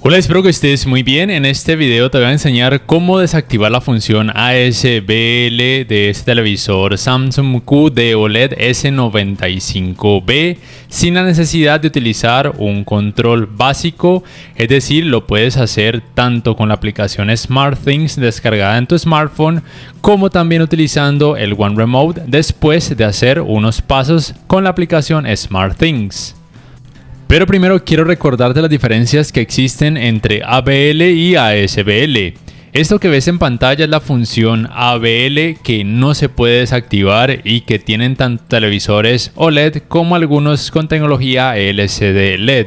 Hola, espero que estés muy bien. En este video te voy a enseñar cómo desactivar la función ASBL de este televisor Samsung QD OLED S95B sin la necesidad de utilizar un control básico. Es decir, lo puedes hacer tanto con la aplicación SmartThings descargada en tu smartphone como también utilizando el One Remote después de hacer unos pasos con la aplicación SmartThings. Pero primero quiero recordarte las diferencias que existen entre ABL y ASBL. Esto que ves en pantalla es la función ABL que no se puede desactivar y que tienen tanto televisores OLED como algunos con tecnología LCD LED.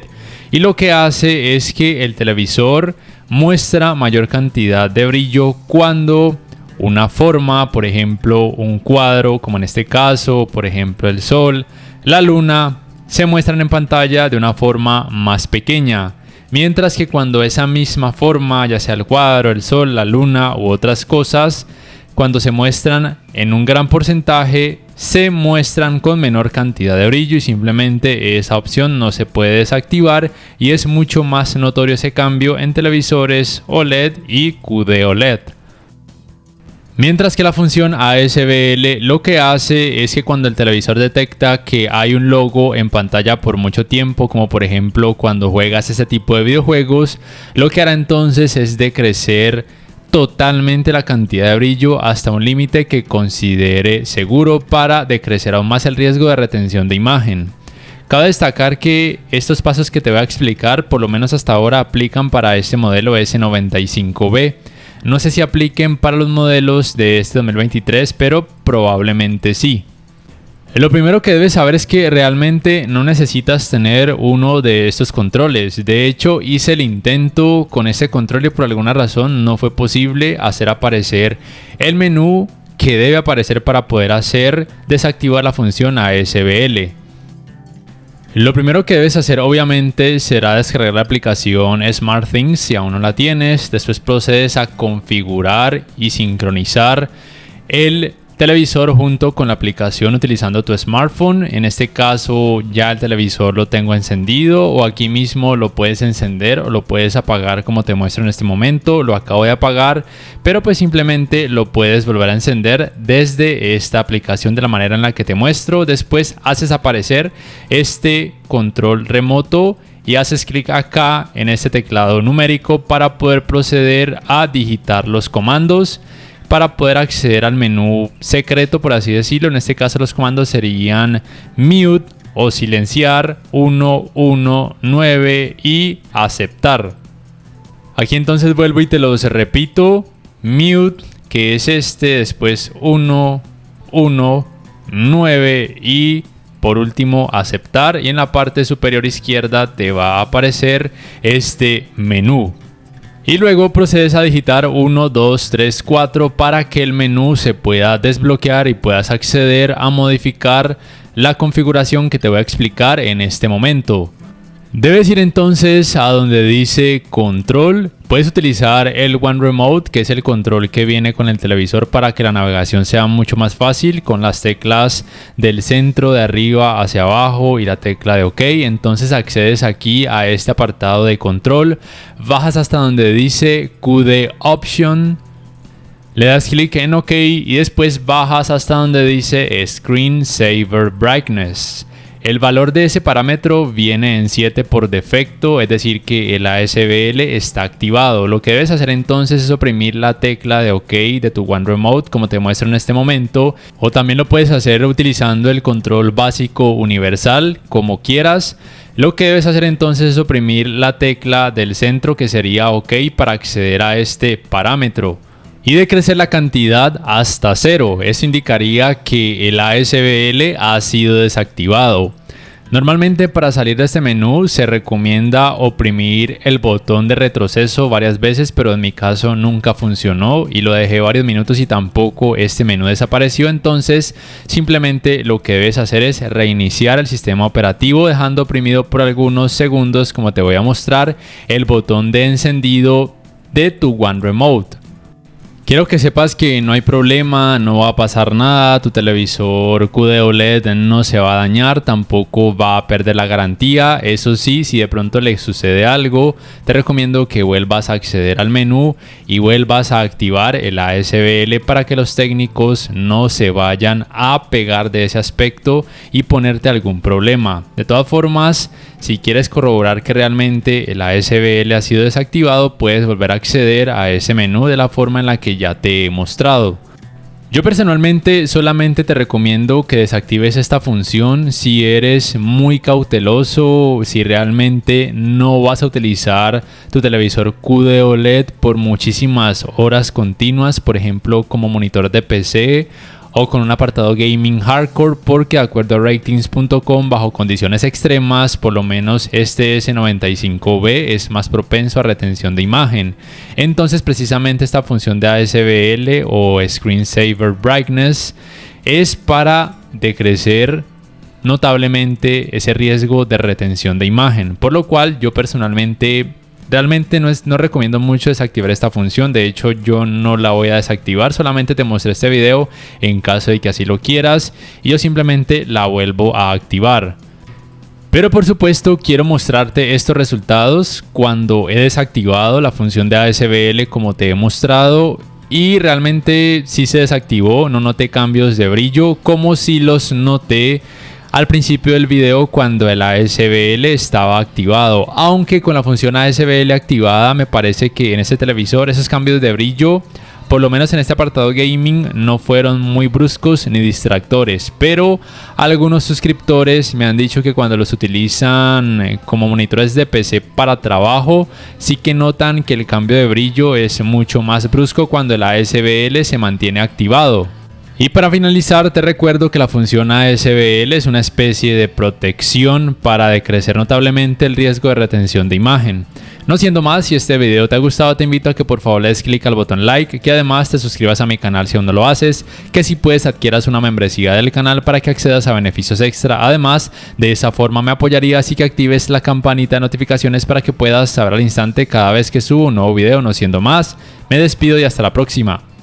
Y lo que hace es que el televisor muestra mayor cantidad de brillo cuando una forma, por ejemplo un cuadro como en este caso, por ejemplo el sol, la luna, se muestran en pantalla de una forma más pequeña, mientras que cuando esa misma forma, ya sea el cuadro, el sol, la luna u otras cosas, cuando se muestran en un gran porcentaje, se muestran con menor cantidad de brillo y simplemente esa opción no se puede desactivar y es mucho más notorio ese cambio en televisores OLED y QD OLED. Mientras que la función ASBL lo que hace es que cuando el televisor detecta que hay un logo en pantalla por mucho tiempo, como por ejemplo cuando juegas ese tipo de videojuegos, lo que hará entonces es decrecer totalmente la cantidad de brillo hasta un límite que considere seguro para decrecer aún más el riesgo de retención de imagen. Cabe destacar que estos pasos que te voy a explicar, por lo menos hasta ahora, aplican para este modelo S95B. No sé si apliquen para los modelos de este 2023, pero probablemente sí. Lo primero que debes saber es que realmente no necesitas tener uno de estos controles. De hecho, hice el intento con este control y por alguna razón no fue posible hacer aparecer el menú que debe aparecer para poder desactivar la función ASBL. Lo primero que debes hacer obviamente será descargar la aplicación SmartThings si aún no la tienes. Después procedes a configurar y sincronizar el televisor junto con la aplicación utilizando tu smartphone. En este caso ya el televisor lo tengo encendido o aquí mismo lo puedes encender o lo puedes apagar como te muestro en este momento. Lo acabo de apagar, pero pues simplemente lo puedes volver a encender desde esta aplicación de la manera en la que te muestro. Después haces aparecer este control remoto y haces clic acá en este teclado numérico para poder proceder a digitar los comandos para poder acceder al menú secreto, por así decirlo. En este caso los comandos serían mute o silenciar, 119 y aceptar. Aquí entonces vuelvo y te los repito: mute, que es este, después 119 y por último aceptar, y en la parte superior izquierda te va a aparecer este menú. Y luego procedes a digitar 1, 2, 3, 4 para que el menú se pueda desbloquear y puedas acceder a modificar la configuración que te voy a explicar en este momento. Debes ir entonces a donde dice control. Puedes utilizar el One Remote, que es el control que viene con el televisor para que la navegación sea mucho más fácil, con las teclas del centro de arriba hacia abajo y la tecla de OK. Entonces accedes aquí a este apartado de control, bajas hasta donde dice QD Option, le das clic en OK y después bajas hasta donde dice Screen Saver Brightness. El valor de ese parámetro viene en 7 por defecto, es decir que el ASBL está activado. Lo que debes hacer entonces es oprimir la tecla de OK de tu One Remote como te muestro en este momento, o también lo puedes hacer utilizando el control básico universal, como quieras. Lo que debes hacer entonces es oprimir la tecla del centro, que sería OK, para acceder a este parámetro y decrecer la cantidad hasta 0. Eso indicaría que el ASBL ha sido desactivado. Normalmente para salir de este menú se recomienda oprimir el botón de retroceso varias veces, pero en mi caso nunca funcionó y lo dejé varios minutos y tampoco este menú desapareció. Entonces simplemente lo que debes hacer es reiniciar el sistema operativo dejando oprimido por algunos segundos, como te voy a mostrar, el botón de encendido de tu One Remote. Quiero que sepas que no hay problema, no va a pasar nada, tu televisor QD OLED no se va a dañar, tampoco va a perder la garantía. Eso sí, si de pronto le sucede algo, te recomiendo que vuelvas a acceder al menú y vuelvas a activar el ASBL para que los técnicos no se vayan a pegar de ese aspecto y ponerte algún problema. De todas formas, si quieres corroborar que realmente el ASBL ha sido desactivado, puedes volver a acceder a ese menú de la forma en la que ya te he mostrado. Yo personalmente solamente te recomiendo que desactives esta función si eres muy cauteloso, si realmente no vas a utilizar tu televisor QD OLED por muchísimas horas continuas, por ejemplo como monitor de PC o con un apartado gaming hardcore, porque de acuerdo a ratings.com, bajo condiciones extremas, por lo menos este S95B es más propenso a retención de imagen. Entonces precisamente esta función de ASBL o Screensaver Brightness es para decrecer notablemente ese riesgo de retención de imagen, por lo cual yo personalmente realmente no recomiendo mucho desactivar esta función. De hecho, yo no la voy a desactivar, solamente te mostré este video en caso de que así lo quieras y yo simplemente la vuelvo a activar. Pero por supuesto quiero mostrarte estos resultados cuando he desactivado la función de ASBL como te he mostrado, y realmente sí se desactivó, no noté cambios de brillo como si los noté al principio del video cuando el ASBL estaba activado, aunque con la función ASBL activada me parece que en este televisor esos cambios de brillo, por lo menos en este apartado gaming, no fueron muy bruscos ni distractores, pero algunos suscriptores me han dicho que cuando los utilizan como monitores de PC para trabajo, sí que notan que el cambio de brillo es mucho más brusco cuando el ASBL se mantiene activado. Y para finalizar, te recuerdo que la función ASBL es una especie de protección para decrecer notablemente el riesgo de retención de imagen. No siendo más, si este video te ha gustado, te invito a que por favor le des clic al botón like, que además te suscribas a mi canal si aún no lo haces, que si puedes adquieras una membresía del canal para que accedas a beneficios extra. Además, de esa forma me apoyarías y que actives la campanita de notificaciones para que puedas saber al instante cada vez que subo un nuevo video. No siendo más, me despido y hasta la próxima.